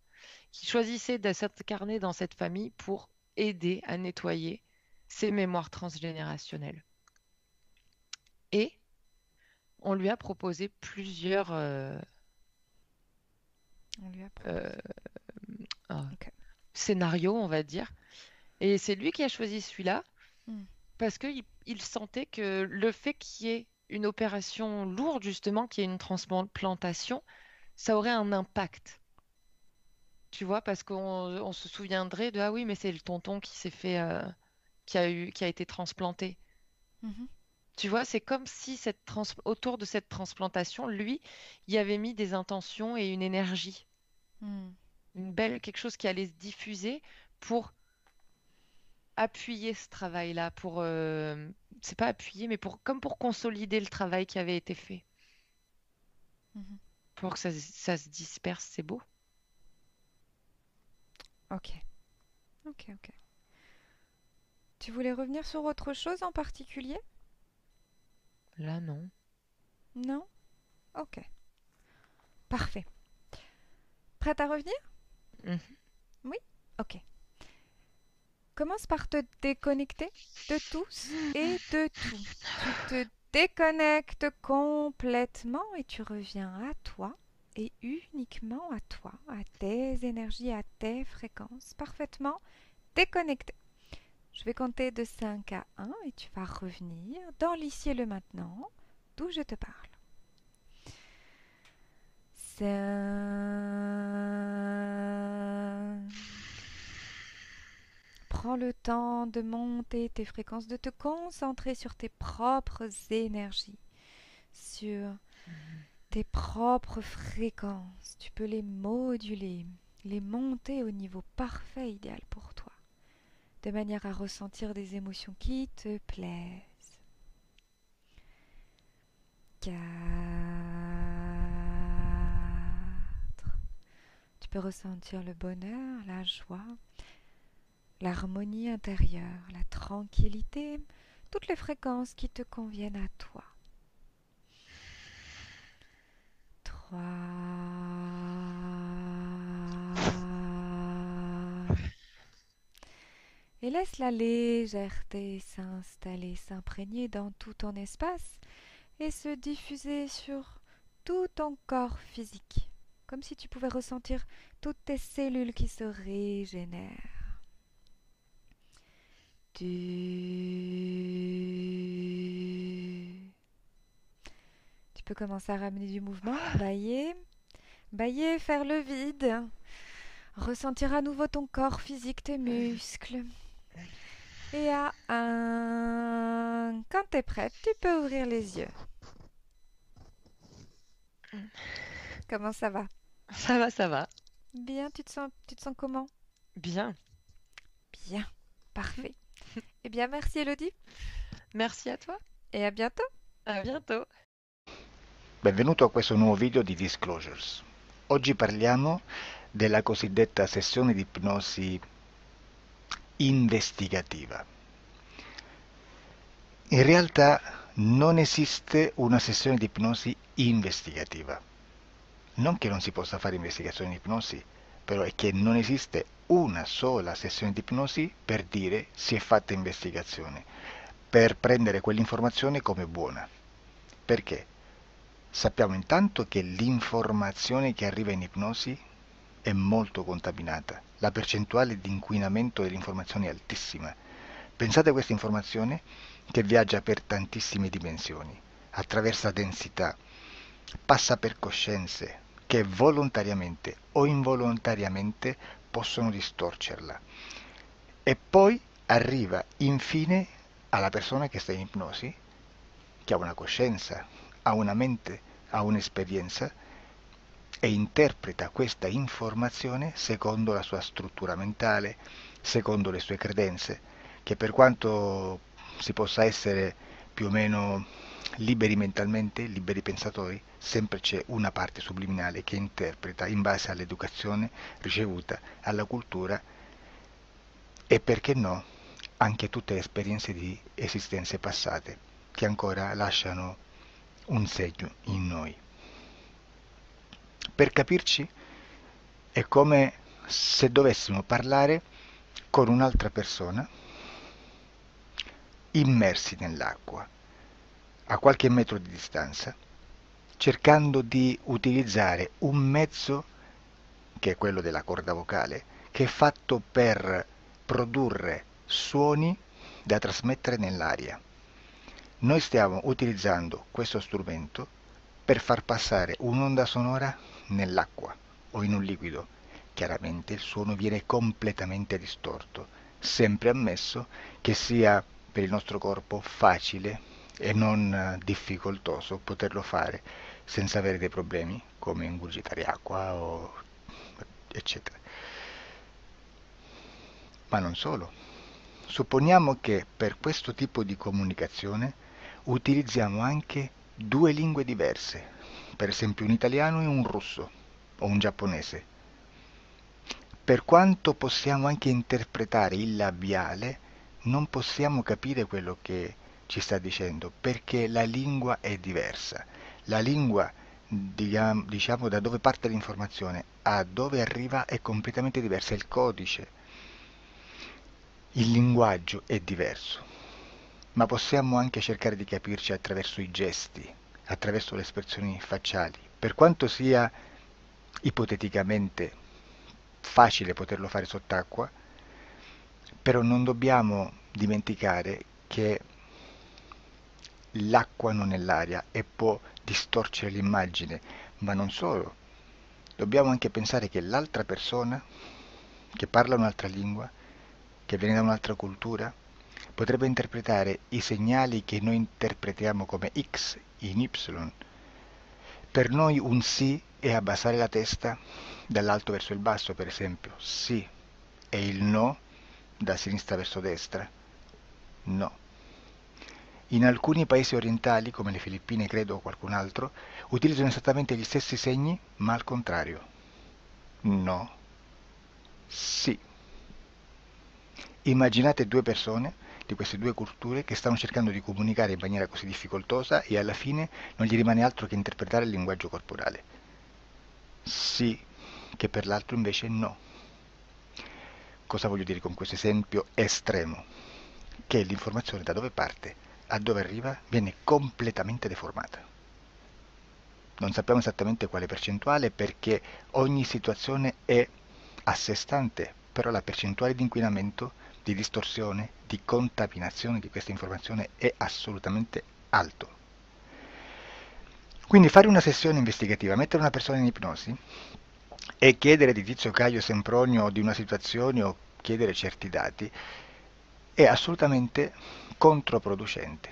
Il choisissait de s'incarner dans cette famille pour aider à nettoyer ses mémoires transgénérationnelles. Et on lui a proposé plusieurs On lui a euh, proposé. euh, Ok. scénarios, on va dire. Et c'est lui qui a choisi celui-là Hmm. parce qu'il sentait que le fait qu'il y ait une opération lourde, justement, qu'il y ait une transplantation, ça aurait un impact. Tu vois, parce qu'on se souviendrait de ah oui, mais c'est le tonton qui s'est fait, qui a été transplanté. Mhm. Tu vois, c'est comme si autour de cette transplantation, lui, il avait mis des intentions et une énergie, Hmm. quelque chose qui allait se diffuser pour appuyer ce travail-là, c'est pas appuyer, mais comme pour consolider le travail qui avait été fait, Mhm. pour que ça se disperse, c'est beau. Ok. Ok, ok. Tu voulais revenir sur autre chose en particulier? Là, non. Non? Ok. Parfait. Prête à revenir? Mhm. Oui? Ok. Commence par te déconnecter de tous et de tout. Tu te déconnectes complètement et tu reviens à toi et uniquement à toi, à tes énergies, à tes fréquences, parfaitement déconnecté. Je vais compter de 5 à 1 et tu vas revenir dans l'ici et le maintenant, d'où je te parle. 5. Prends le temps de monter tes fréquences, de te concentrer sur tes propres énergies, sur tes propres fréquences. Tu peux les moduler, les monter au niveau parfait idéal pour toi, de manière à ressentir des émotions qui te plaisent. 4. Tu peux ressentir le bonheur, la joie, l'harmonie intérieure, la tranquillité, toutes les fréquences qui te conviennent à toi. 3. Et laisse la légèreté s'installer, s'imprégner dans tout ton espace et se diffuser sur tout ton corps physique, comme si tu pouvais ressentir toutes tes cellules qui se régénèrent. 2. Tu peux commencer à ramener du mouvement, bailler, faire le vide, ressentir à nouveau ton corps physique, tes muscles. Et à 1, quand tu es prête, tu peux ouvrir les yeux. Comment ça va? Ça va, ça va. Bien, tu te sens comment? Bien. Bien, parfait. Eh bien, merci Elodie Merci à toi. et à bientôt. À bientôt. Benvenuto a questo nuovo video di Disclosures. Oggi parliamo della cosiddetta sessione di ipnosi investigativa. In realtà non esiste una sessione di ipnosi investigativa. Non che non si possa fare investigazione di ipnosi, però è che non esiste una sola sessione di ipnosi per dire si è fatta investigazione, per prendere quell'informazione come buona. Perché? Sappiamo intanto che l'informazione che arriva in ipnosi è molto contaminata. La percentuale di inquinamento dell'informazione è altissima. Pensate a questa informazione che viaggia per tantissime dimensioni, attraversa densità, passa per coscienze che volontariamente o involontariamente possono distorcerla. E poi arriva infine alla persona che sta in ipnosi, che ha una coscienza, ha una mente, ha un'esperienza e interpreta questa informazione secondo la sua struttura mentale, secondo le sue credenze, che per quanto si possa essere più o meno liberi mentalmente, liberi pensatori, sempre c'è una parte subliminale che interpreta in base all'educazione ricevuta, alla cultura e perché no, anche tutte le esperienze di esistenze passate che ancora lasciano un segno in noi. Per capirci, è come se dovessimo parlare con un'altra persona immersi nell'acqua, a qualche metro di distanza, cercando di utilizzare un mezzo, che è quello della corda vocale, che è fatto per produrre suoni da trasmettere nell'aria. Noi stiamo utilizzando questo strumento per far passare un'onda sonora nell'acqua o in un liquido. Chiaramente il suono viene completamente distorto, sempre ammesso che sia per il nostro corpo facile e non difficoltoso poterlo fare senza avere dei problemi come ingurgitare acqua o eccetera. Ma non solo. Supponiamo che per questo tipo di comunicazione utilizziamo anche due lingue diverse, per esempio un italiano e un russo o un giapponese. Per quanto possiamo anche interpretare il labiale, non possiamo capire quello che ci sta dicendo, perché la lingua è diversa. La lingua, diciamo, da dove parte l'informazione a dove arriva è completamente diversa, il codice, il linguaggio è diverso. Ma possiamo anche cercare di capirci attraverso i gesti, attraverso le espressioni facciali. Per quanto sia ipoteticamente facile poterlo fare sott'acqua, però non dobbiamo dimenticare che l'acqua non è l'aria e può distorcere l'immagine, ma non solo. Dobbiamo anche pensare che l'altra persona, che parla un'altra lingua, che viene da un'altra cultura, potrebbe interpretare i segnali che noi interpretiamo come X in Y Per noi un sì è abbassare la testa dall'alto verso il basso, per esempio, sì, e il no da sinistra verso destra, no. In alcuni paesi orientali, come le Filippine credo o qualcun altro, utilizzano esattamente gli stessi segni, ma al contrario. No, sì. Immaginate due persone di queste due culture che stanno cercando di comunicare in maniera così difficoltosa e alla fine non gli rimane altro che interpretare il linguaggio corporale. Sì, che per l'altro invece no. Cosa voglio dire con questo esempio estremo? Che l'informazione da dove parte a dove arriva viene completamente deformata. Non sappiamo esattamente quale percentuale perché ogni situazione è a sé stante, però la percentuale di inquinamento, di distorsione, di contaminazione di questa informazione è assolutamente alto. Quindi fare una sessione investigativa, mettere una persona in ipnosi e chiedere di Tizio Caio Sempronio di una situazione o chiedere certi dati è assolutamente controproducente,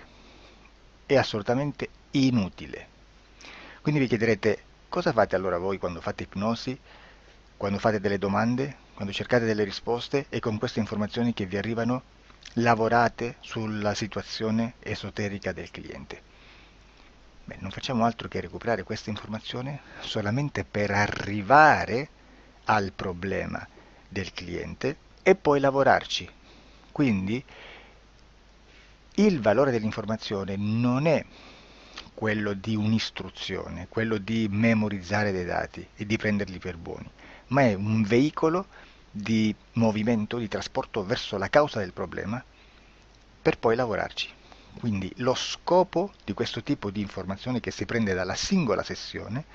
è assolutamente inutile. Quindi vi chiederete cosa fate allora voi quando fate ipnosi, quando fate delle domande, quando cercate delle risposte e con queste informazioni che vi arrivano lavorate sulla situazione esoterica del cliente. Beh, non facciamo altro che recuperare questa informazione solamente per arrivare al problema del cliente e poi lavorarci. Quindi il valore dell'informazione non è quello di un'istruzione, quello di memorizzare dei dati e di prenderli per buoni, ma è un veicolo di movimento, di trasporto verso la causa del problema per poi lavorarci. Quindi lo scopo di questo tipo di informazione che si prende dalla singola sessione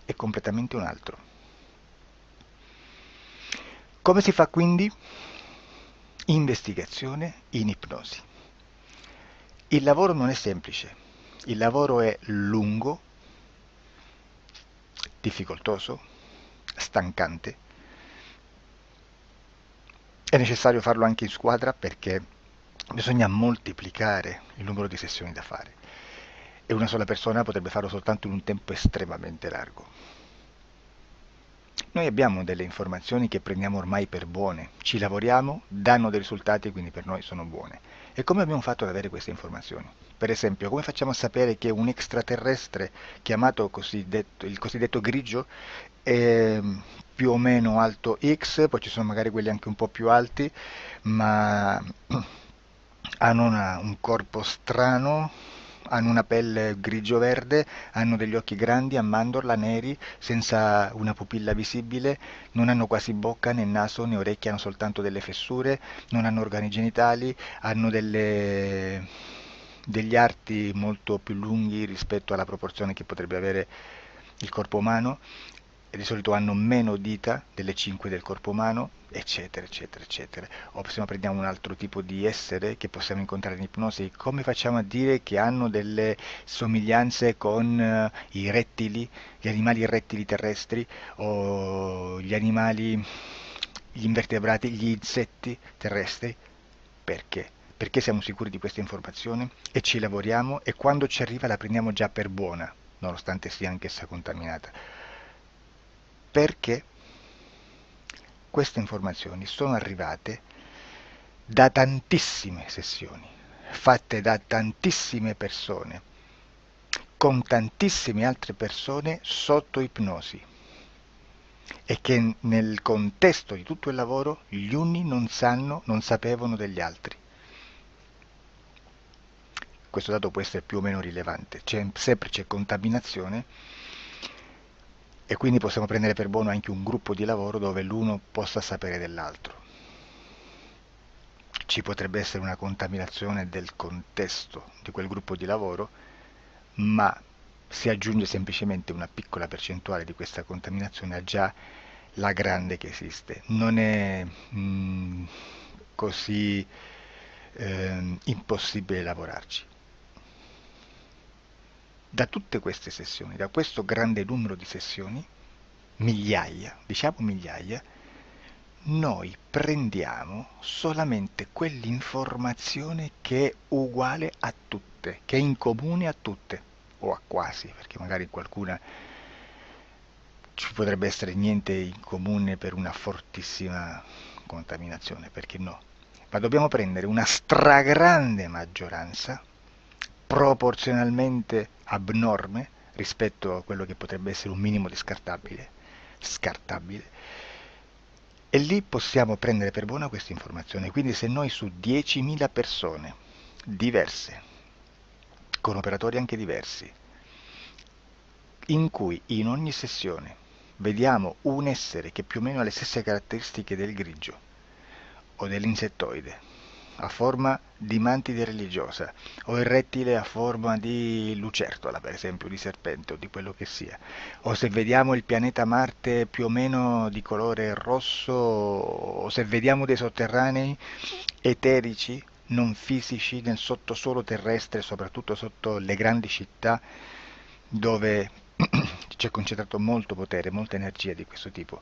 è completamente un altro. Come si fa quindi? Investigazione in ipnosi. Il lavoro non è semplice, il lavoro è lungo, difficoltoso, stancante. È necessario farlo anche in squadra perché bisogna moltiplicare il numero di sessioni da fare e una sola persona potrebbe farlo soltanto in un tempo estremamente largo. Noi abbiamo delle informazioni che prendiamo ormai per buone, ci lavoriamo, danno dei risultati e quindi per noi sono buone. E come abbiamo fatto ad avere queste informazioni? Per esempio, come facciamo a sapere che un extraterrestre chiamato il cosiddetto grigio è più o meno alto X, poi ci sono magari quelli anche un po' più alti, ma hanno un corpo strano, hanno una pelle grigio-verde, hanno degli occhi grandi a mandorla neri, senza una pupilla visibile, non hanno quasi bocca né naso né orecchie, hanno soltanto delle fessure, non hanno organi genitali, hanno degli arti molto più lunghi rispetto alla proporzione che potrebbe avere il corpo umano e di solito hanno meno dita delle 5 del corpo umano, eccetera, eccetera, eccetera. O se no prendiamo un altro tipo di essere che possiamo incontrare in ipnosi, come facciamo a dire che hanno delle somiglianze con i rettili, gli animali rettili terrestri o gli invertebrati, gli insetti terrestri? Perché? Perché siamo sicuri di questa informazione e ci lavoriamo e quando ci arriva la prendiamo già per buona, nonostante sia anch'essa contaminata. Perché queste informazioni sono arrivate da tantissime sessioni, fatte da tantissime persone, con tantissime altre persone sotto ipnosi e che nel contesto di tutto il lavoro gli uni non sapevano degli altri. Questo dato può essere più o meno rilevante, sempre c'è contaminazione e quindi possiamo prendere per buono anche un gruppo di lavoro dove l'uno possa sapere dell'altro. Ci potrebbe essere una contaminazione del contesto di quel gruppo di lavoro, ma si aggiunge semplicemente una piccola percentuale di questa contaminazione a già la grande che esiste. Non è così impossibile lavorarci. Da tutte queste sessioni, da questo grande numero di sessioni, migliaia, diciamo migliaia, noi prendiamo solamente quell'informazione che è uguale a tutte, che è in comune a tutte. o a quasi, perché magari in qualcuna ci potrebbe essere niente in comune per una fortissima contaminazione, perché no? Ma dobbiamo prendere una stragrande maggioranza proporzionalmente abnorme rispetto a quello che potrebbe essere un minimo di scartabile, e lì possiamo prendere per buona questa informazione. Quindi se noi su 10.000 persone diverse, con operatori anche diversi, in cui in ogni sessione vediamo un essere che più o meno ha le stesse caratteristiche del grigio o dell'insettoide, a forma di mantide religiosa, o il rettile a forma di lucertola, per esempio, di serpente o di quello che sia, o se vediamo il pianeta Marte più o meno di colore rosso, o se vediamo dei sotterranei eterici, non fisici, nel sottosuolo terrestre, soprattutto sotto le grandi città, dove c'è concentrato molto potere, molta energia di questo tipo,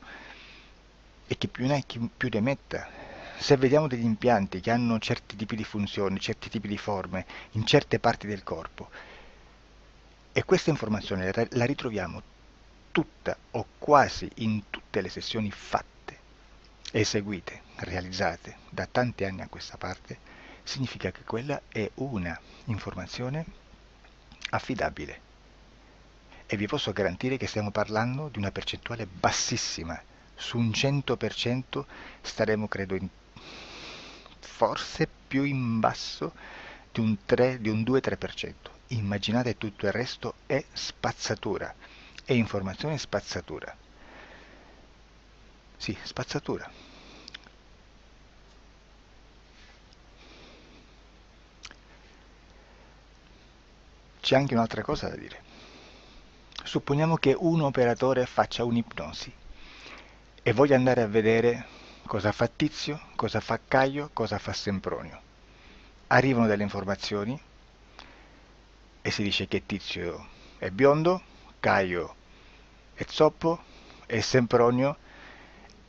e che più ne hai più ne metta. Se vediamo degli impianti che hanno certi tipi di funzioni, certi tipi di forme in certe parti del corpo, e questa informazione la ritroviamo tutta o quasi in tutte le sessioni fatte, eseguite, realizzate da tanti anni a questa parte, significa che quella è una informazione affidabile. E vi posso garantire che stiamo parlando di una percentuale bassissima. Su un 100% staremo, credo, forse più in basso di un 3, di un 2-3%. Immaginate, tutto il resto è spazzatura, è informazione spazzatura. Sì, spazzatura. C'è anche un'altra cosa da dire. Supponiamo che un operatore faccia un'ipnosi e voglia andare a vedere cosa fa Tizio, cosa fa Caio, cosa fa Sempronio. Arrivano delle informazioni e si dice che Tizio è biondo, Caio è zoppo e Sempronio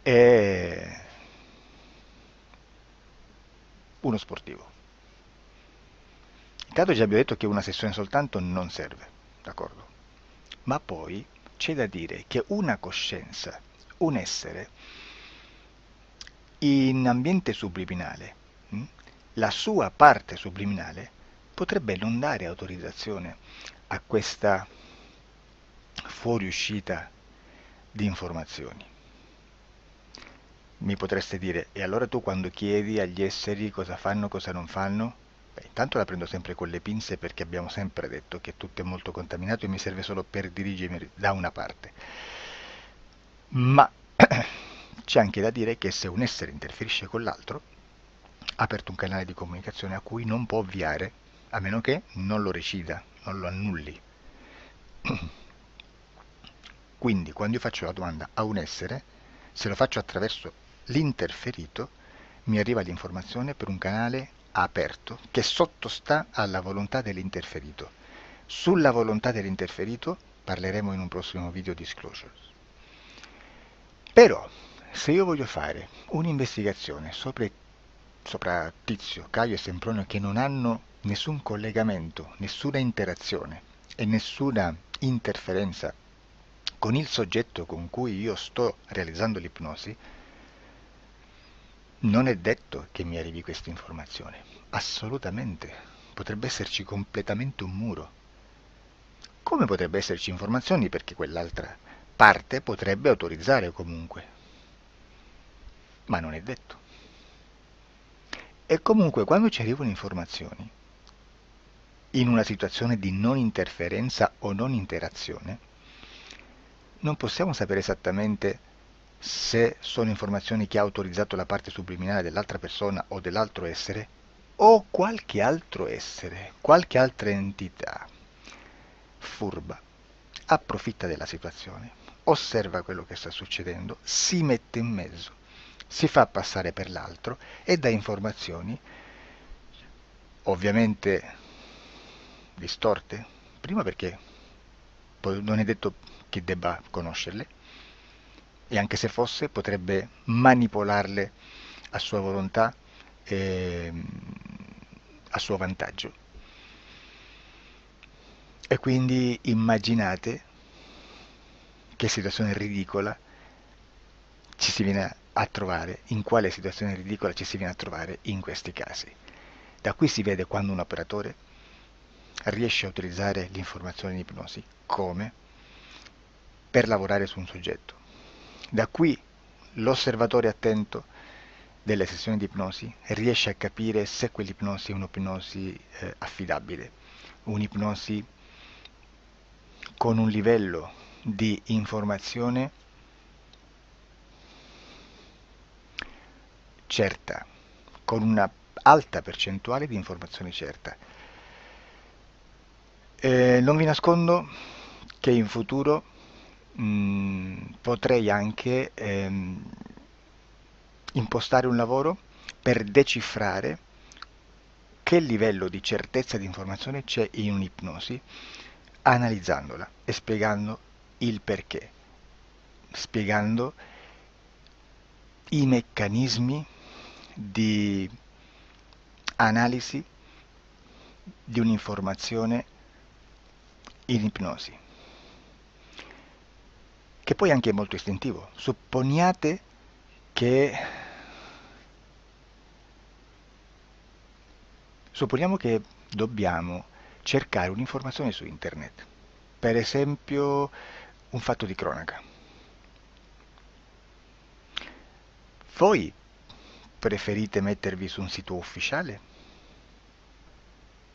è uno sportivo. Intanto già abbiamo detto che una sessione soltanto non serve, d'accordo? Ma poi c'è da dire che una coscienza, un essere, in ambiente subliminale, la sua parte subliminale potrebbe non dare autorizzazione a questa fuoriuscita di informazioni. Mi potreste dire, e allora tu quando chiedi agli esseri cosa fanno, cosa non fanno? Beh, intanto la prendo sempre con le pinze, perché abbiamo sempre detto che tutto è molto contaminato e mi serve solo per dirigermi da una parte. Ma c'è anche da dire che se un essere interferisce con l'altro, ha aperto un canale di comunicazione a cui non può ovviare, a meno che non lo recida, non lo annulli. Quindi quando io faccio la domanda a un essere, se lo faccio attraverso l'interferito, mi arriva l'informazione per un canale aperto che sottostà alla volontà dell'interferito. Sulla volontà dell'interferito parleremo in un prossimo video disclosures. Però, se io voglio fare un'investigazione sopra Tizio, Caio e Sempronio, che non hanno nessun collegamento, nessuna interazione e nessuna interferenza con il soggetto con cui io sto realizzando l'ipnosi, non è detto che mi arrivi questa informazione. Assolutamente. Potrebbe esserci completamente un muro. Come potrebbe esserci informazioni, perché quell'altra parte potrebbe autorizzare comunque. Ma non è detto. E comunque quando ci arrivano informazioni, in una situazione di non interferenza o non interazione, non possiamo sapere esattamente se sono informazioni che ha autorizzato la parte subliminale dell'altra persona o dell'altro essere, o qualche altro essere, qualche altra entità furba approfitta della situazione, osserva quello che sta succedendo, si mette in mezzo, si fa passare per l'altro e dà informazioni ovviamente distorte, prima perché non è detto che debba conoscerle, e anche se fosse potrebbe manipolarle a sua volontà e a suo vantaggio. E quindi immaginate che situazione ridicola ci si viene a trovare, in quale situazione ridicola ci si viene a trovare in questi casi. Da qui si vede quando un operatore riesce a utilizzare l'informazione in ipnosi come per lavorare su un soggetto. Da qui l'osservatore attento delle sessioni di ipnosi riesce a capire se quell'ipnosi è un'ipnosi affidabile, un'ipnosi con un livello di informazione certa, con una alta percentuale di informazione certa. Non vi nascondo che in futuro potrei anche impostare un lavoro per decifrare che livello di certezza di informazione c'è in un'ipnosi, analizzandola e spiegando il perché, spiegando i meccanismi di analisi di un'informazione in ipnosi, che poi anche è molto istintivo. Supponiamo che dobbiamo cercare un'informazione su internet, per esempio un fatto di cronaca. Voi preferite mettervi su un sito ufficiale?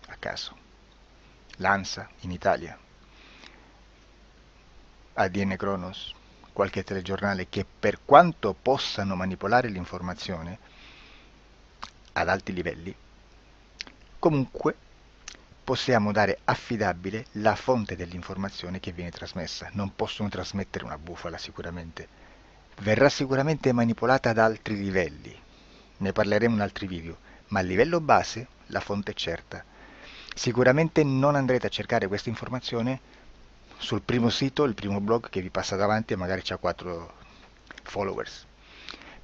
A caso. L'ANSA in Italia, ADN Kronos, qualche telegiornale che per quanto possano manipolare l'informazione ad alti livelli, comunque possiamo dare affidabile la fonte dell'informazione che viene trasmessa. Non possono trasmettere una bufala sicuramente. Verrà sicuramente manipolata ad altri livelli. Ne parleremo in altri video, ma a livello base la fonte è certa. Sicuramente non andrete a cercare questa informazione sul primo sito, il primo blog che vi passa davanti e magari ha 4 followers.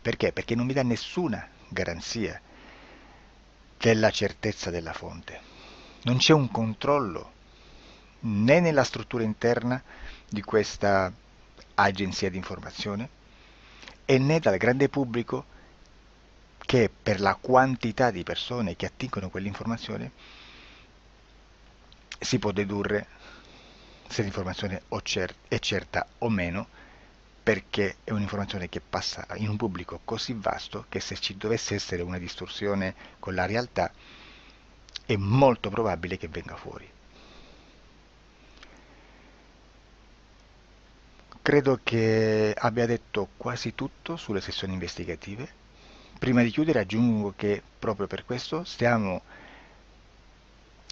Perché? Perché non vi dà nessuna garanzia della certezza della fonte. Non c'è un controllo né nella struttura interna di questa agenzia di informazione e né dal grande pubblico che per la quantità di persone che attingono quell'informazione si può dedurre se l'informazione è certa o meno, perché è un'informazione che passa in un pubblico così vasto che se ci dovesse essere una distorsione con la realtà è molto probabile che venga fuori. Credo che abbia detto quasi tutto sulle sessioni investigative. Prima di chiudere aggiungo che proprio per questo stiamo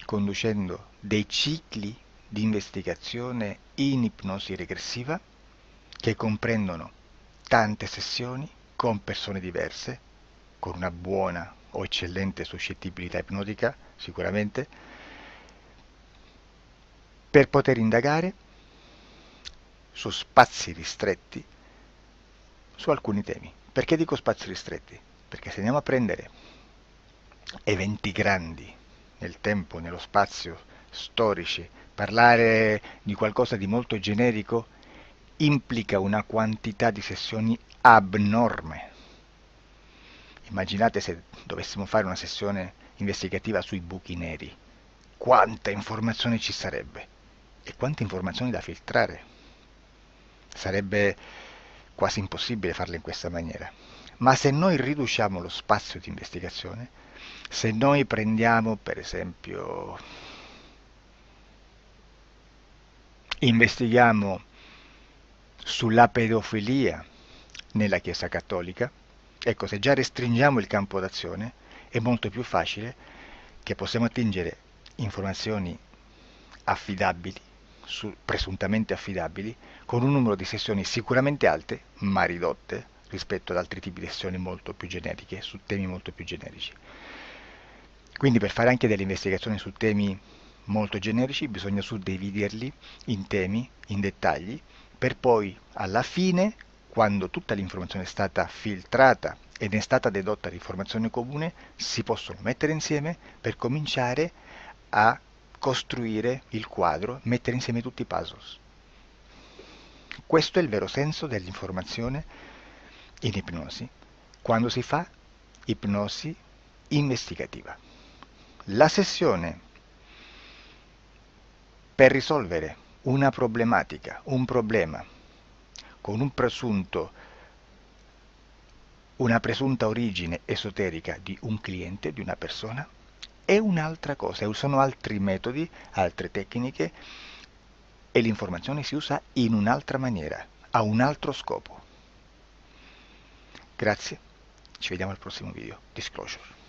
conducendo dei cicli di investigazione in ipnosi regressiva che comprendono tante sessioni con persone diverse, con una buona o eccellente suscettibilità ipnotica sicuramente, per poter indagare su spazi ristretti su alcuni temi. Perché dico spazi ristretti? Perché se andiamo a prendere eventi grandi nel tempo, nello spazio, storici, parlare di qualcosa di molto generico implica una quantità di sessioni abnorme. Immaginate se dovessimo fare una sessione investigativa sui buchi neri, quanta informazione ci sarebbe e quante informazioni da filtrare. Sarebbe quasi impossibile farla in questa maniera. Ma se noi riduciamo lo spazio di investigazione, se noi prendiamo per esempio, investighiamo sulla pedofilia nella Chiesa Cattolica, ecco, se già restringiamo il campo d'azione, è molto più facile che possiamo attingere informazioni affidabili, presuntamente affidabili, con un numero di sessioni sicuramente alte, ma ridotte rispetto ad altri tipi di sessioni molto più generiche, su temi molto più generici. Quindi per fare anche delle investigazioni su temi molto generici bisogna suddividerli in temi, in dettagli, per poi alla fine, quando tutta l'informazione è stata filtrata ed è stata dedotta l'informazione comune, si possono mettere insieme per cominciare a costruire il quadro, mettere insieme tutti i puzzles. Questo è il vero senso dell'informazione in ipnosi, quando si fa ipnosi investigativa. La sessione per risolvere una problematica, un problema, con una presunta origine esoterica di un cliente, di una persona, è un'altra cosa, sono altri metodi, altre tecniche e l'informazione si usa in un'altra maniera, ha un altro scopo. Grazie, ci vediamo al prossimo video. Disclosure.